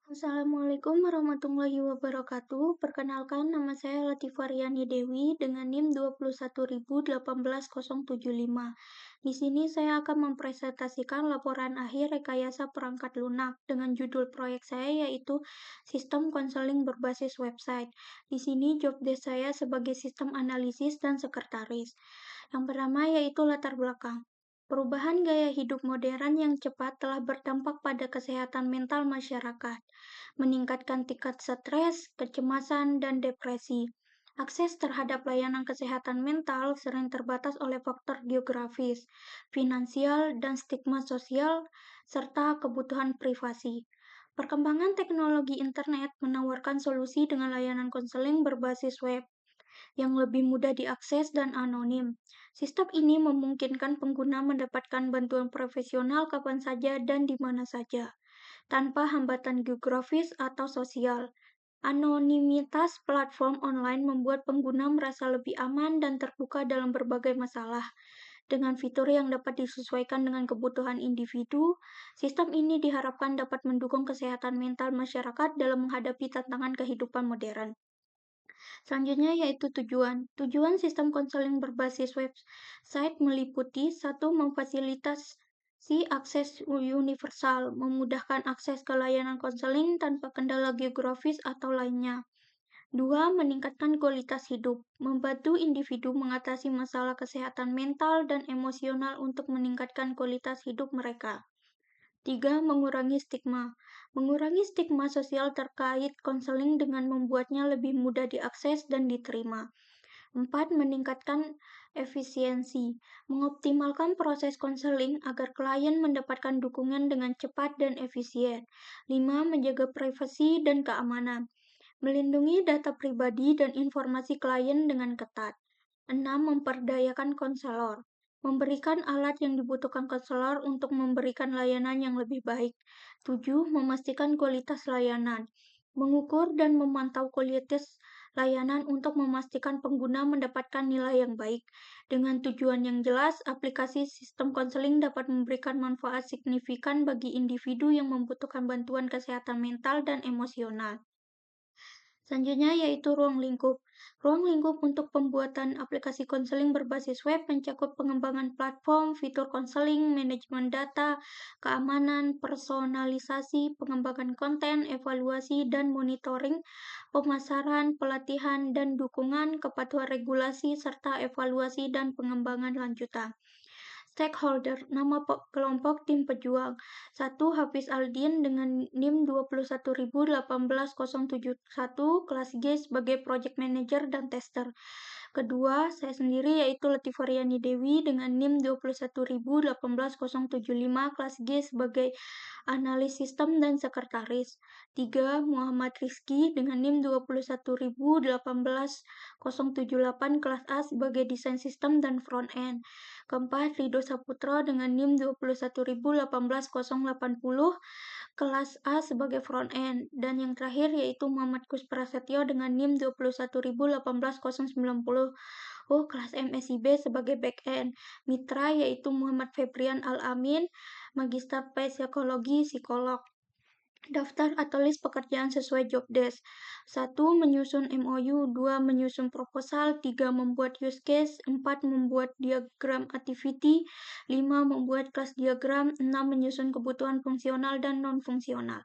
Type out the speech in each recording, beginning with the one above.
Assalamualaikum warahmatullahi wabarakatuh. Perkenalkan, nama saya Latifariani Dewi dengan NIM 2118075. Di sini saya akan mempresentasikan laporan akhir rekayasa perangkat lunak dengan judul proyek saya yaitu Sistem Konseling Berbasis Website. Di sini job desk saya sebagai sistem analisis dan sekretaris. Yang pertama yaitu latar belakang. Perubahan gaya hidup modern yang cepat telah berdampak pada kesehatan mental masyarakat, meningkatkan tingkat stres, kecemasan, dan depresi. Akses terhadap layanan kesehatan mental sering terbatas oleh faktor geografis, finansial, dan stigma sosial, serta kebutuhan privasi. Perkembangan teknologi internet menawarkan solusi dengan layanan konseling berbasis web yang lebih mudah diakses dan anonim. Sistem ini memungkinkan pengguna mendapatkan bantuan profesional kapan saja dan di mana saja, tanpa hambatan geografis atau sosial. Anonimitas platform online membuat pengguna merasa lebih aman dan terbuka dalam berbagai masalah. Dengan fitur yang dapat disesuaikan dengan kebutuhan individu, sistem ini diharapkan dapat mendukung kesehatan mental masyarakat dalam menghadapi tantangan kehidupan modern. Selanjutnya yaitu tujuan. Tujuan sistem konseling berbasis website meliputi satu, memfasilitasi akses universal, memudahkan akses ke layanan konseling tanpa kendala geografis atau lainnya. Dua, meningkatkan kualitas hidup, membantu individu mengatasi masalah kesehatan mental dan emosional untuk meningkatkan kualitas hidup mereka. Tiga, mengurangi stigma. Mengurangi stigma sosial terkait konseling dengan membuatnya lebih mudah diakses dan diterima. Empat, meningkatkan efisiensi. Mengoptimalkan proses konseling agar klien mendapatkan dukungan dengan cepat dan efisien. Lima, menjaga privasi dan keamanan. Melindungi data pribadi dan informasi klien dengan ketat. Enam, memperdayakan konselor. Memberikan alat yang dibutuhkan konselor untuk memberikan layanan yang lebih baik. 7. Memastikan kualitas layanan. Mengukur dan memantau kualitas layanan untuk memastikan pengguna mendapatkan nilai yang baik. Dengan tujuan yang jelas, aplikasi sistem konseling dapat memberikan manfaat signifikan bagi individu yang membutuhkan bantuan kesehatan mental dan emosional. Selanjutnya yaitu ruang lingkup. Ruang lingkup untuk pembuatan aplikasi konseling berbasis web mencakup pengembangan platform, fitur konseling, manajemen data, keamanan, personalisasi, pengembangan konten, evaluasi dan monitoring, pemasaran, pelatihan, dan dukungan, kepatuhan regulasi, serta evaluasi dan pengembangan lanjutan. Stakeholder, nama kelompok tim pejuang. 1. Hafiz Aldin dengan NIM 2118071 kelas G sebagai Project Manager dan Tester. Kedua, saya sendiri yaitu Latifariani Dewi dengan NIM 2118075 kelas G sebagai Analis Sistem dan Sekretaris. 3. Muhammad Rizky dengan NIM 2118078 kelas A sebagai Desain Sistem dan Front End. Keempat, Rido Saputro dengan NIM 2118080 kelas A sebagai front end. Dan yang terakhir yaitu Muhammad Kus Prasetyo dengan NIM 2118090 kelas MSIB sebagai back end. Mitra yaitu Muhammad Febrian Al-Amin, Magister Psikologi, Psikolog. Daftar atau list pekerjaan sesuai job desk. 1. Menyusun MOU. 2. Menyusun proposal. 3. Membuat use case. 4. Membuat diagram activity. 5. Membuat kelas diagram. 6. Menyusun kebutuhan fungsional dan non-fungsional.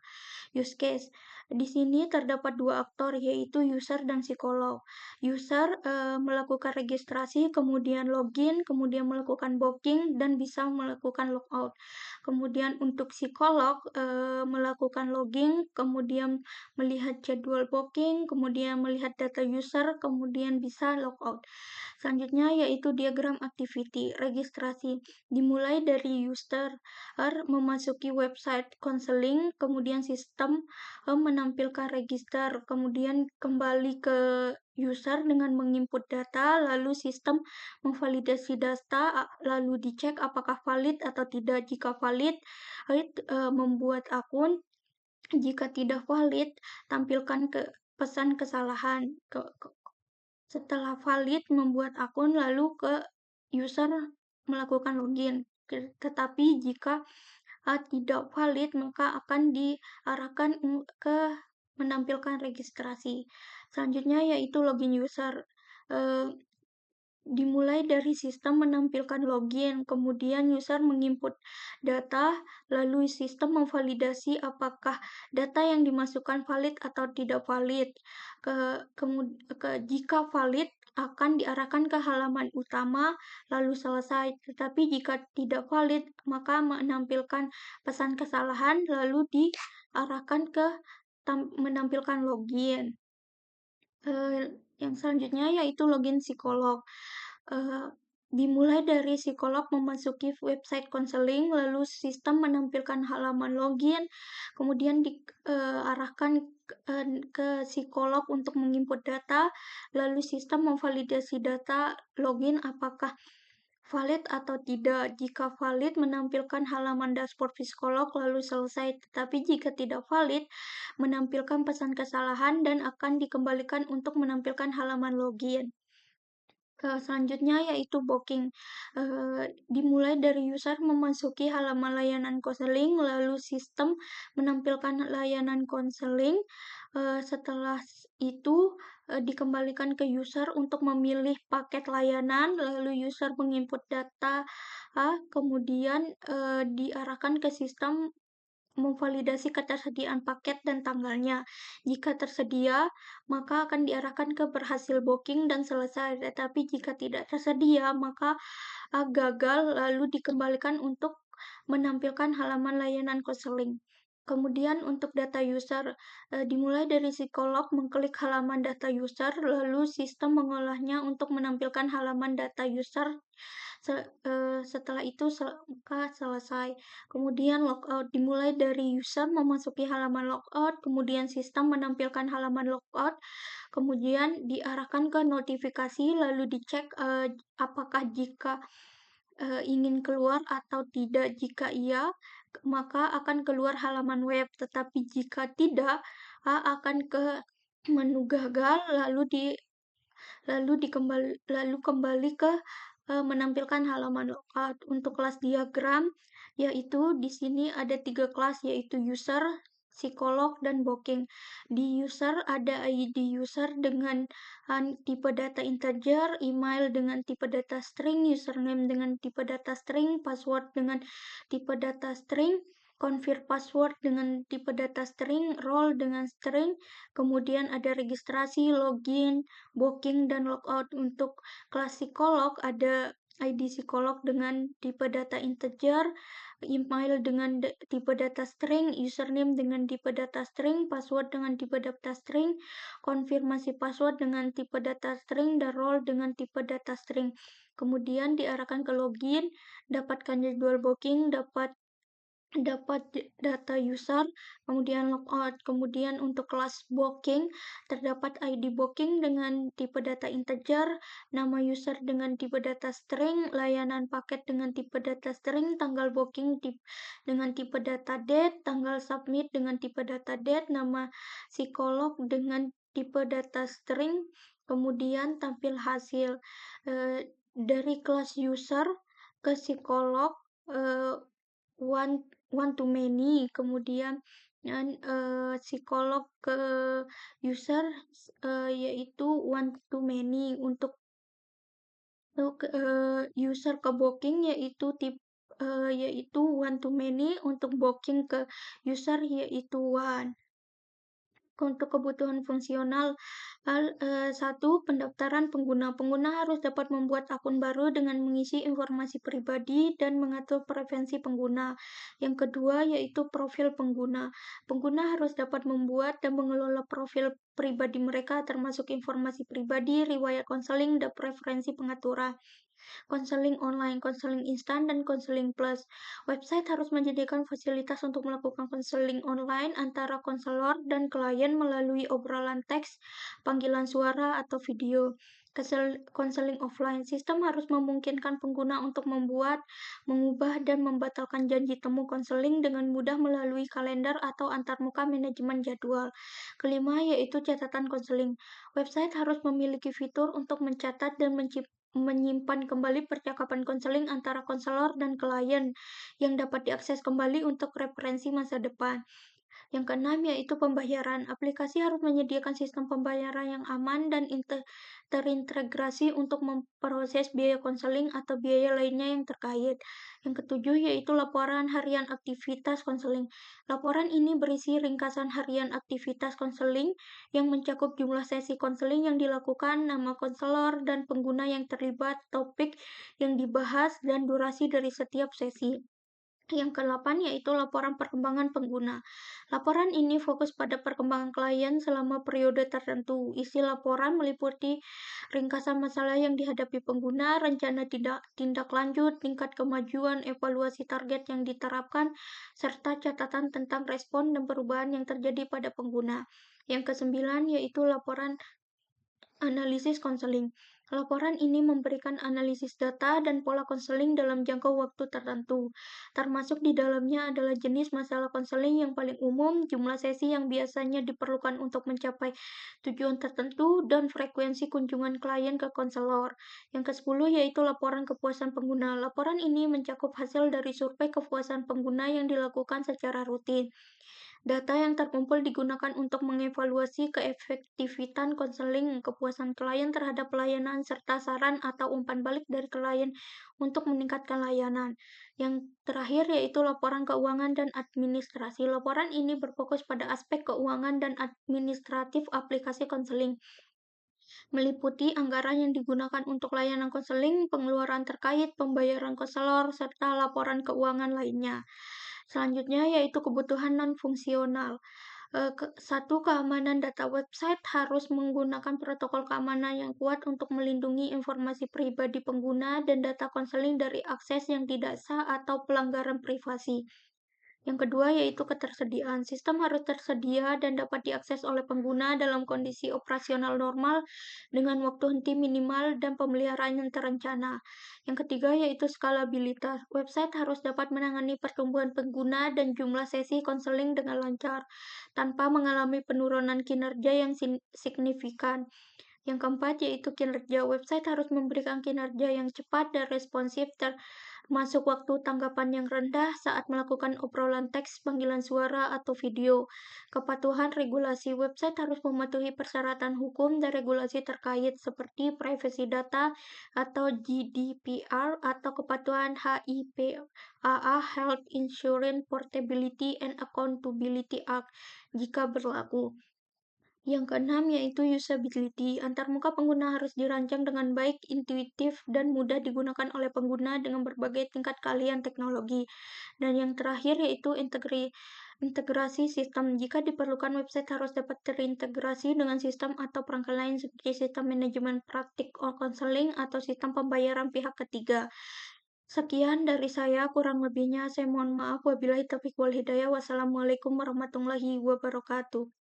Use case. Di sini terdapat dua aktor, yaitu user dan psikolog. User melakukan registrasi, kemudian login, kemudian melakukan booking, dan bisa melakukan logout. Kemudian untuk psikolog melakukan login, kemudian melihat jadwal booking, kemudian melihat data user, kemudian bisa logout. Selanjutnya yaitu diagram activity, registrasi. Dimulai dari user memasuki website konseling, kemudian sistem menampilkan register, kemudian kembali ke user dengan menginput data, lalu sistem memvalidasi data, lalu dicek apakah valid atau tidak. Jika valid, membuat akun. Jika tidak valid, tampilkan pesan kesalahan. Setelah valid membuat akun, lalu ke user melakukan login. Tetapi jika tidak valid, maka akan diarahkan ke menampilkan registrasi. Selanjutnya yaitu login user. Eee Dimulai dari sistem menampilkan login, kemudian user menginput data, lalu sistem memvalidasi apakah data yang dimasukkan valid atau tidak valid. Jika valid, akan diarahkan ke halaman utama, lalu selesai. Tetapi jika tidak valid, maka menampilkan pesan kesalahan, lalu diarahkan ke menampilkan login. Yang selanjutnya yaitu login psikolog. Eee, Dimulai dari psikolog memasuki website konseling, lalu sistem menampilkan halaman login, kemudian diarahkan ke psikolog untuk menginput data, lalu sistem memvalidasi data login apakah valid atau tidak. Jika valid, menampilkan halaman dashboard psikolog lalu selesai. Tetapi jika tidak valid, menampilkan pesan kesalahan dan akan dikembalikan untuk menampilkan halaman login. Selanjutnya yaitu booking. Dimulai dari user memasuki halaman layanan konseling, lalu sistem menampilkan layanan konseling. Setelah itu dikembalikan ke user untuk memilih paket layanan, lalu user menginput data, kemudian diarahkan ke sistem memvalidasi ketersediaan paket dan tanggalnya. Jika tersedia, maka akan diarahkan ke berhasil booking dan selesai. Tetapi jika tidak tersedia, maka gagal lalu dikembalikan untuk menampilkan halaman layanan konseling. Kemudian untuk data user, dimulai dari psikolog mengklik halaman data user, lalu sistem mengolahnya untuk menampilkan halaman data user. Setelah itu maka selesai. Kemudian logout, dimulai dari user memasuki halaman logout, kemudian sistem menampilkan halaman logout, kemudian diarahkan ke notifikasi, lalu dicek apakah jika ingin keluar atau tidak. Jika iya, maka akan keluar halaman web, tetapi jika tidak, akan ke menu gagal, lalu kembali ke menampilkan halaman logout. Untuk kelas diagram, yaitu di sini ada 3 kelas, yaitu user, psikolog, dan booking. Di user ada ID user dengan tipe data integer, email dengan tipe data string, username dengan tipe data string, password dengan tipe data string, confirm password dengan tipe data string, role dengan string, kemudian ada registrasi, login, booking, dan logout. Untuk kelas psikolog ada ID psikolog dengan tipe data integer, email dengan tipe data string, username dengan tipe data string, password dengan tipe data string, konfirmasi password dengan tipe data string, dan role dengan tipe data string. Kemudian diarahkan ke login, dapatkan jadwal booking, dapat data user, kemudian logout. Kemudian untuk kelas booking, terdapat ID booking dengan tipe data integer, nama user dengan tipe data string, layanan paket dengan tipe data string, tanggal booking dengan tipe data date, tanggal submit dengan tipe data date, nama psikolog dengan tipe data string, kemudian tampil hasil. Dari kelas user ke psikolog, one to many, kemudian psikolog ke user, yaitu one to many. Untuk user ke booking yaitu one to many, untuk booking ke user yaitu one. Untuk kebutuhan fungsional, 1. Pendaftaran pengguna. Pengguna harus dapat membuat akun baru dengan mengisi informasi pribadi dan mengatur preferensi pengguna. Yang kedua yaitu profil pengguna. Pengguna harus dapat membuat dan mengelola profil pribadi mereka, termasuk informasi pribadi, riwayat konseling, dan preferensi pengaturan. Konseling online, konseling instan, dan konseling plus. Website harus menyediakan fasilitas untuk melakukan konseling online antara konselor dan klien melalui obrolan teks, panggilan suara, atau video. Konseling offline, sistem harus memungkinkan pengguna untuk membuat, mengubah, dan membatalkan janji temu konseling dengan mudah melalui kalender atau antarmuka manajemen jadwal. Kelima yaitu catatan konseling. Website harus memiliki fitur untuk mencatat dan menyimpan kembali percakapan konseling antara konselor dan klien yang dapat diakses kembali untuk referensi masa depan. Yang keenam yaitu pembayaran. Aplikasi harus menyediakan sistem pembayaran yang aman dan terintegrasi untuk memproses biaya konseling atau biaya lainnya yang terkait. Yang ketujuh yaitu laporan harian aktivitas konseling. Laporan ini berisi ringkasan harian aktivitas konseling yang mencakup jumlah sesi konseling yang dilakukan, nama konselor dan pengguna yang terlibat, topik yang dibahas, dan durasi dari setiap sesi. Yang ke-8 yaitu laporan perkembangan pengguna. Laporan ini fokus pada perkembangan klien selama periode tertentu. Isi laporan meliputi ringkasan masalah yang dihadapi pengguna, rencana tindak lanjut, tingkat kemajuan, evaluasi target yang diterapkan, serta catatan tentang respon dan perubahan yang terjadi pada pengguna. Yang ke-9 yaitu laporan analisis konseling. Laporan ini memberikan analisis data dan pola konseling dalam jangka waktu tertentu. Termasuk di dalamnya adalah jenis masalah konseling yang paling umum, jumlah sesi yang biasanya diperlukan untuk mencapai tujuan tertentu, dan frekuensi kunjungan klien ke konselor. Yang ke-10 yaitu laporan kepuasan pengguna. Laporan ini mencakup hasil dari survei kepuasan pengguna yang dilakukan secara rutin. Data yang terkumpul digunakan untuk mengevaluasi keefektifan konseling, kepuasan klien terhadap pelayanan, serta saran atau umpan balik dari klien untuk meningkatkan layanan. Yang terakhir yaitu laporan keuangan dan administrasi. Laporan ini berfokus pada aspek keuangan dan administratif aplikasi konseling, meliputi anggaran yang digunakan untuk layanan konseling, pengeluaran terkait, pembayaran konselor, serta laporan keuangan lainnya. Selanjutnya yaitu kebutuhan non-fungsional. Satu, keamanan data website harus menggunakan protokol keamanan yang kuat untuk melindungi informasi pribadi pengguna dan data konseling dari akses yang tidak sah atau pelanggaran privasi. Yang kedua yaitu ketersediaan. Sistem harus tersedia dan dapat diakses oleh pengguna dalam kondisi operasional normal dengan waktu henti minimal dan pemeliharaan yang terencana. Yang ketiga yaitu skalabilitas. Website harus dapat menangani pertumbuhan pengguna dan jumlah sesi konseling dengan lancar, tanpa mengalami penurunan kinerja yang signifikan. Yang keempat yaitu kinerja. Website harus memberikan kinerja yang cepat dan responsif, termasuk waktu tanggapan yang rendah saat melakukan obrolan teks, panggilan suara, atau video. Kepatuhan regulasi. Website harus mematuhi persyaratan hukum dan regulasi terkait seperti privacy data atau GDPR atau kepatuhan HIPAA Health Insurance Portability and Accountability Act jika berlaku. Yang keenam yaitu usability. Antarmuka pengguna harus dirancang dengan baik, intuitif, dan mudah digunakan oleh pengguna dengan berbagai tingkat keahlian teknologi. Dan yang terakhir yaitu integrasi sistem. Jika diperlukan, website harus dapat terintegrasi dengan sistem atau perangkat lain seperti sistem manajemen praktik konseling atau sistem pembayaran pihak ketiga. Sekian dari saya, kurang lebihnya saya mohon maaf. Wabillahi taufiq wal hidayah. Wassalamualaikum warahmatullahi wabarakatuh.